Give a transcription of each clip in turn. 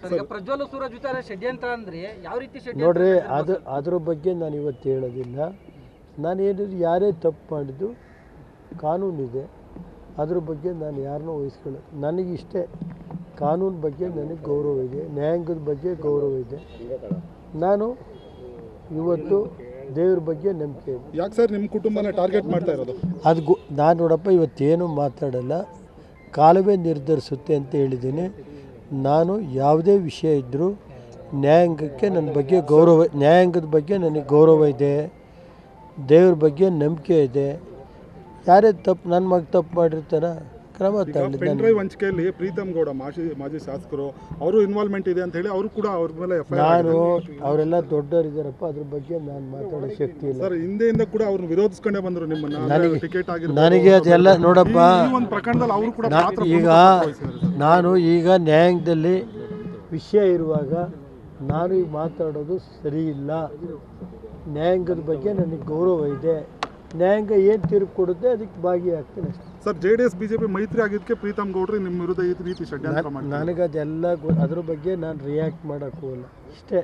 ಪ್ರಜ್ವಲ್ ಸೂರಜ್ ವಿಚಾರ ಷಡ್ಯಂತ್ರ ಅಂದ್ರೆ ಯಾವ ರೀತಿ ನೋಡ್ರಿ, ಅದ್ರ ಬಗ್ಗೆ ನಾನು ಇವತ್ತು ಹೇಳೋದಿಲ್ಲ. ನಾನೇನಿದ್ರು ಯಾರೇ ತಪ್ಪು ಮಾಡಿದ್ದು ಕಾನೂನಿದೆ, ಅದ್ರ ಬಗ್ಗೆ ನಾನು ಯಾರನ್ನೂ ವಹಿಸ್ಕೊಳ್ಳೋದು. ನನಗಿಷ್ಟೇ ಕಾನೂನು ಬಗ್ಗೆ ನನಗೆ ಗೌರವ ಇದೆ, ನ್ಯಾಯಾಂಗದ ಬಗ್ಗೆ ಗೌರವ ಇದೆ. ನಾನು ಇವತ್ತು ದೇವ್ರ ಬಗ್ಗೆ ನಂಬಿಕೆ ಇದೆ. ಯಾಕೆ ಸರ್ ನಿಮ್ಮ ಕುಟುಂಬನ ಟಾರ್ಗೆಟ್ ಮಾಡ್ತಾ ಇರೋದು? ಅದು ನಾನು ನೋಡಪ್ಪ ಇವತ್ತೇನು ಮಾತಾಡಲ್ಲ, ಕಾಲವೇ ನಿರ್ಧರಿಸುತ್ತೆ ಅಂತ ಹೇಳಿದ್ದೀನಿ. ನಾನು ಯಾವುದೇ ವಿಷಯ ಇದ್ದರೂ ನ್ಯಾಯಾಂಗಕ್ಕೆ ನನ್ನ ಬಗ್ಗೆ ಗೌರವ, ನ್ಯಾಯಾಂಗದ ಬಗ್ಗೆ ನನಗೆ ಗೌರವ ಇದೆ, ದೇವ್ರ ಬಗ್ಗೆ ನಂಬಿಕೆ ಇದೆ. ಯಾರೇ ತಪ್ಪು, ನನ್ನ ಮಗ ತಪ್ಪು ಮಾಡಿರ್ತಾರ ಕ್ರಮ ತಗೊಳ್ಳಿ. ಪೆನ್ಡ್ರೈವ್ ಹಂಚಿಕೆಯಲ್ಲಿ ಪ್ರೀತಮ್ ಗೌಡ ಮಾಜಿ ಶಾಸಕರು ಅವರು ಇನ್ವಾಲ್ವ್ಮೆಂಟ್ ಇದೆ ಅಂತ ಹೇಳಿ ಅವರು ಕೂಡ ಅವ್ರ ಮೇಲೆ ನಾನು ಅವರೆಲ್ಲ ದೊಡ್ಡವರಿದ್ದಾರಪ್ಪ, ಅದ್ರ ಬಗ್ಗೆ ನಾನು ಮಾತಾಡೋ ಶಕ್ತಿ ಇಲ್ಲ. ಸರ್, ಹಿಂದೆಯಿಂದ ಕೂಡ ಅವ್ರನ್ನ ವಿರೋಧಿಸ್ಕೊಂಡೇ ಬಂದರು ನಿಮ್ಮನ್ನ. ಟಿಕೆಟ್ ನನಗೆ ಅದೆಲ್ಲ ನೋಡಪ್ಪ, ಒಂದು ಪ್ರಕರಣದಲ್ಲಿ ಅವರು ಕೂಡ ನಾನು ಈಗ ನ್ಯಾಯಾಂಗದಲ್ಲಿ ವಿಷಯ ಇರುವಾಗ ನಾನು ಈಗ ಮಾತಾಡೋದು ಸರಿ ಇಲ್ಲ. ನ್ಯಾಯಾಂಗದ ಬಗ್ಗೆ ನನಗೆ ಗೌರವ ಇದೆ, ನ್ಯಾಯಾಂಗ ಏನು ತೀರ್ಪು ಕೊಡುತ್ತೆ ಅದಕ್ಕೆ ಭಾಗಿಯಾಗ್ತೀನಿ ಅಷ್ಟೇ. ಸರ್, JDS BJP ಮೈತ್ರಿ ಆಗಿದ್ದಕ್ಕೆ ಪ್ರೀತಮ್ ಗೌಡ್ರು ನಿಮ್ಮ ವಿರುದ್ಧ ಈ ರೀತಿ ಷಡ್ಯಂತ್ರ ಮಾಡಿ ನನಗದೆಲ್ಲ ಅದ್ರ ಬಗ್ಗೆ ನಾನು ರಿಯಾಕ್ಟ್ ಮಾಡೋಕ್ಕೂ ಇಲ್ಲ. ಇಷ್ಟೇ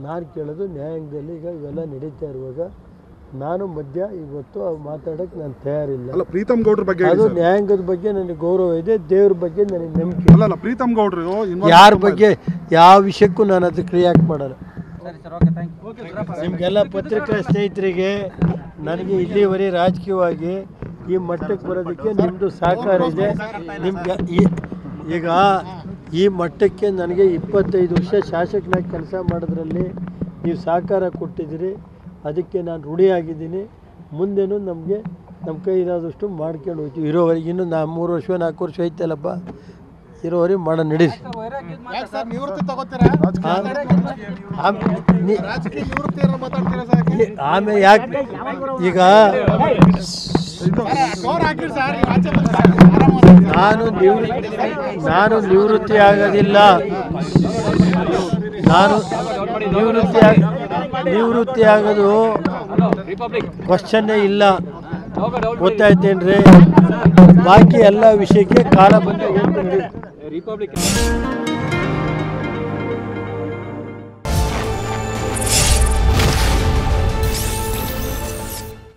ನಾನು ಕೇಳೋದು, ನ್ಯಾಯಾಂಗದಲ್ಲಿ ಈಗ ಇವೆಲ್ಲ ನಡೀತಾ ಇರುವಾಗ ನಾನು ಮಧ್ಯ ಇವತ್ತು ಮಾತಾಡೋಕ್ಕೆ ನಾನು ತಯಾರಿಲ್ಲ. ಅಲ್ಲ, ಪ್ರೀತಮ್ ಗೌಡ್ರ ಬಗ್ಗೆ ಅದು ನ್ಯಾಯಾಂಗದ ಬಗ್ಗೆ ನನಗೆ ಗೌರವ ಇದೆ, ದೇವ್ರ ಬಗ್ಗೆ ನನಗೆ ನಂಬಿಕೆ. ಅಲ್ಲ, ಪ್ರೀತಮ್ ಗೌಡ್ರು ಯಾರ ಬಗ್ಗೆ ಯಾವ ವಿಷಯಕ್ಕೂ ನಾನು ಅದಕ್ಕೆ ರಿಯಾಕ್ಟ್ ಮಾಡಲ್ಲ. ನಿಮಗೆಲ್ಲ ಪತ್ರಿಕಾ ಸ್ನೇಹಿತರಿಗೆ ನನಗೆ ಇಲ್ಲಿವರೆ ರಾಜಕೀಯವಾಗಿ ಈ ಮಟ್ಟಕ್ಕೆ ಬರೋದಕ್ಕೆ ನಿಮ್ಮದು ಸಹಕಾರ ಇದೆ. ನಿಮ್ಗೆ ಈಗ ಈ ಮಟ್ಟಕ್ಕೆ ನನಗೆ 25 ವರ್ಷ ಶಾಸಕನಾಗಿ ಕೆಲಸ ಮಾಡೋದ್ರಲ್ಲಿ ನೀವು ಸಹಕಾರ ಕೊಟ್ಟಿದ್ದೀರಿ, ಅದಕ್ಕೆ ನಾನು ಋಣಿಯಾಗಿದ್ದೀನಿ. ಮುಂದೇನು ನಮಗೆ ನಮ್ಮ ಕೈ ಇರೋದಷ್ಟು ಮಾಡ್ಕೊಂಡು ಹೋಗ್ತೀವಿ. ಇರೋವರೆಗೆ ಇನ್ನೂ 3 ವರ್ಷ 4 ವರ್ಷ ಐತಲ್ಲಪ್ಪ, ಇರೋವರೆಗೆ ಮಾಡೋ ನಡೀರಿ. ಆಮೇಲೆ ಯಾಕೆ ಈಗ ನಾನು ನಿವೃತ್ತಿ ಆಗೋದಿಲ್ಲ, ನಾನು ನಿವೃತ್ತಿ ಆಗೋದು ಕ್ವಶನ್ನೇ ಇಲ್ಲ. ಗೊತ್ತಾಯ್ತೇನ್ರಿ? ಬಾಕಿ ಎಲ್ಲ ವಿಷಯಕ್ಕೆ ಕಾಲ ಬಂದ